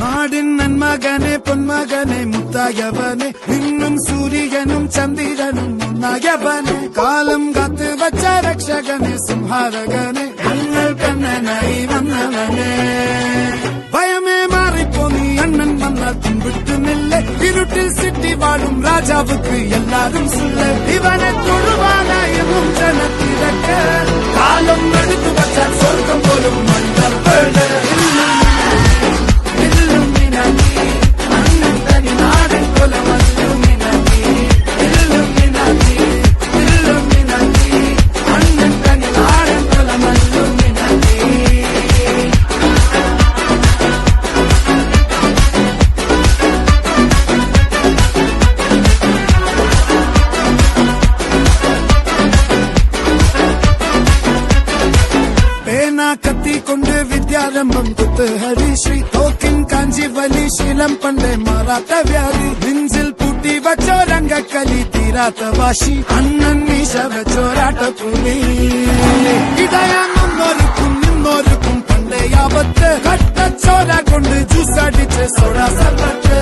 നാടിൻ നന്മകനെ പൊന്മകനെ മുത്തായവനെ നിന്നും സൂര്യനും ചന്ദ്രനും ഒന്നായവനെ കാലം കാത്ത് വച്ച രക്ഷകനെ സംഹാരകനെ ഞങ്ങൾ കണ്ണനായി വന്നവനെ ഭയമേ മാറിപ്പോ നീ അണ്ണൻ വന്നാൽ പിൻവിട്ടുന്നില്ല ഇരുട്ടിൽ സിറ്റി വാഴും രാജാവുക്ക് എല്ലാരും സുല്ല ഇവനെ തൊഴുവാനായും ജനത്തിരക്ക് കാലം എടുത്തു വച്ചാൽ സ്വർഗം പോലും മണ്ടപ്പെട് കത്തിക്കൊണ്ട് വിദ്യാരംഭം കുത്ത് ഹരിശ്രീ തോക്കിൻ കാഞ്ചി വലി ശീലം പണ്ടേ മാറാത്ത വ്യാധി നെഞ്ചിൽ പൂട്ടി വച്ചോരംഗക്കലി തീരാത്ത വാശി അണ്ണൻ മീശ വെച്ചോരാട്ടപ്പുലി ഇടയാന്നൊരുക്കും നിന്നൊരുക്കും പണ്ടേ ആപത്ത് കട്ടച്ചോര കൊണ്ട് ജ്യൂസ് അടിച്ച് സോഡ സർബത്ത്